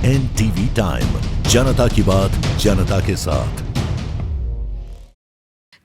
NTV time, जनता की बात जनता के साथ।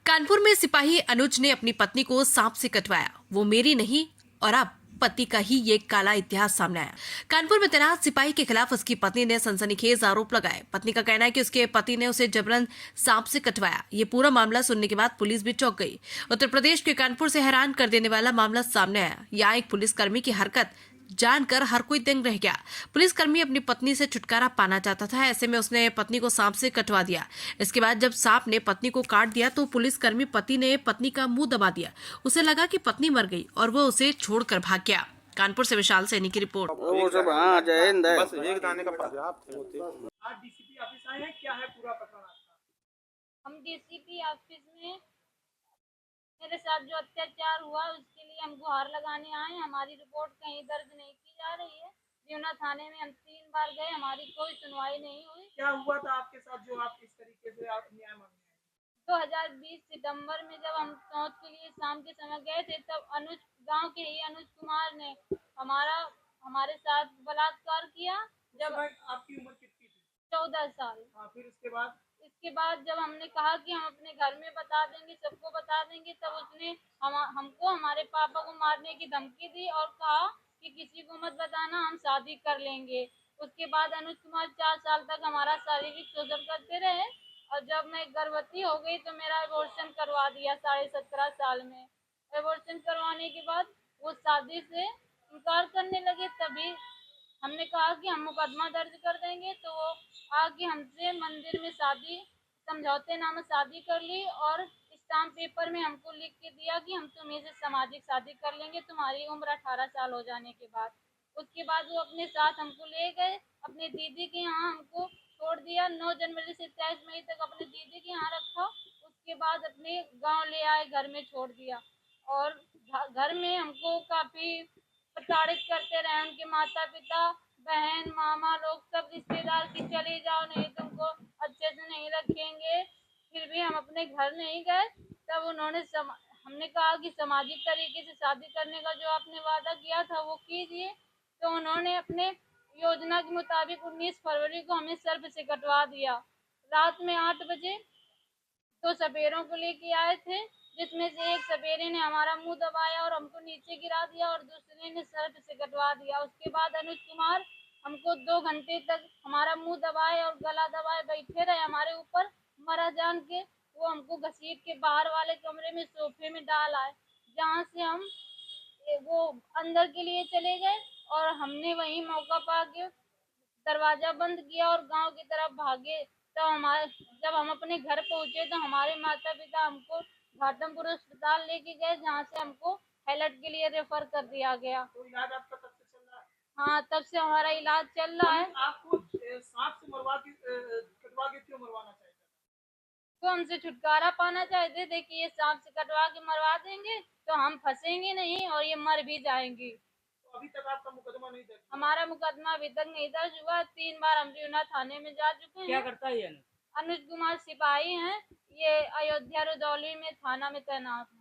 कानपुर में सिपाही अनुज ने अपनी पत्नी को सांप से कटवाया। वो मेरी नहीं और अब पति का ही ये काला इतिहास सामने आया। कानपुर में तैनात सिपाही के खिलाफ उसकी पत्नी ने सनसनीखेज आरोप लगाए। पत्नी का कहना है कि उसके पति ने उसे जबरन सांप से कटवाया। ये पूरा मामला सुनने के बाद पुलिस भी चौंक गई। उत्तर प्रदेश के कानपुर से हैरान कर देने वाला मामला सामने आया। यहाँ एक पुलिसकर्मी की हरकत जानकर हर कोई दंग रह गया। पुलिसकर्मी अपनी पत्नी से छुटकारा पाना चाहता था, ऐसे में उसने पत्नी को सांप से कटवा दिया। इसके बाद जब सांप ने पत्नी को काट दिया तो पुलिसकर्मी पति ने पत्नी का मुंह दबा दिया। उसे लगा कि पत्नी मर गई और वो उसे छोड़कर भाग गया। कानपुर से विशाल सैनी की रिपोर्ट। वो सब हाँ जय हिंद है। बस एक दाने का पर्याप्त होते। आज डीसीपी ऑफिस आए हैं, क्या है पूरा प्रकरण आपका? हम डीसीपी ऑफिस में मेरे साथ जो अत्याचार हुआ उसके लिए हम गुहार लगाने आए। हमारी रिपोर्ट कहीं दर्ज नहीं की जा रही है। बीवना थाने में हम 3 बार गए, हमारी कोई सुनवाई नहीं हुई। क्या हुआ था आपके साथ जो आप इस तरीके से आप न्याय मांगने आए? 2020 सितंबर में जब हम चौथ के लिए शाम के समय गए थे तब अनुज गांव के ही अनुज कुमार ने हमारे साथ बलात्कार किया। जब आपकी उम्र कितनी थी? 14 साल। हाँ, फिर इसके बाद जब हमने कहा कि हम अपने घर में बता देंगे, सबको बता देंगे, तब उसने हमको हमारे पापा को मारने की धमकी दी और कहा कि किसी को मत बताना, हम शादी कर लेंगे। उसके बाद अनुज कुमार 4 साल तक हमारा शारीरिक शोषण करते रहे और जब मैं गर्भवती हो गई तो मेरा एबॉर्शन करवा दिया 17.5 साल में। एबॉर्शन करवाने के बाद वो शादी से इनकार करने लगे। तभी हमने कहा कि हम मुकदमा दर्ज कर देंगे, तो वो आगे हमसे मंदिर में शादी समझौते नामे शादी कर ली और स्टाम्प पेपर में हमको लिख के दिया कि हम तुम्हें से सामाजिक शादी कर लेंगे तुम्हारी उम्र 18 साल हो जाने के बाद। उसके बाद वो अपने साथ हमको ले गए, अपने दीदी के यहाँ हमको छोड़ दिया। 9 जनवरी से 23 मई तक अपने दीदी के यहाँ रखा। उसके बाद अपने गांव ले आए, घर में छोड़ दिया और घर में हमको काफी प्रताड़ित करते रहे। उनके माता पिता, बहन, मामा लोग सब रिश्तेदार की चले जाओ नहीं तुमको अच्छे से नहीं रखेंगे। फिर भी हम अपने घर नहीं गए। तब हमने कहा कि सामाजिक तरीके से शादी करने का जो आपने वादा किया था वो कीजिए। तो उन्होंने अपने योजना के मुताबिक 19 फरवरी को हमें सर्प से कटवा दिया। रात में 8 बजे 2 सपेरों को लेके आए थे, जिसमें से एक सपेरे ने हमारा मुंह दबाया और हमको नीचे गिरा दिया और दूसरे ने सर्प से कटवा दिया। उसके बाद अनुज कुमार हमको 2 घंटे तक हमारा मुंह दबाए और गला दबाए बैठे रहे हमारे ऊपर। मरा जान के वो हमको घसीट के बाहर वाले कमरे में सोफे में डाल आए, जहाँ से हम वो अंदर के लिए चले गए और हमने वही मौका पा के दरवाजा बंद किया और गांव की तरफ भागे। जब हम अपने घर पहुंचे तो हमारे माता पिता हमको घाटमपुर अस्पताल लेके गए, जहाँ से हमको हाईलाइट के लिए रेफर कर दिया गया। तो इलाज आपका तब से चल रहा है? हाँ, तब से हमारा इलाज चल रहा है। आपको सांप से कटवा के क्यों मरवाना चाहते हैं? तो हमसे छुटकारा पाना चाहते थे कि ये सांप से कटवा के मरवा देंगे तो हम फंसेंगे नहीं और ये मर भी जाएंगी। तो अभी तक आपका मुकदमा नहीं दर्ज? हमारा मुकदमा अभी तक नहीं दर्ज हुआ। 3 बार हम बीवना थाने में जा चुके हैं। क्या करता है ये? अनुज कुमार सिपाही हैं, ये अयोध्या रुदौली में थाना में तैनात है।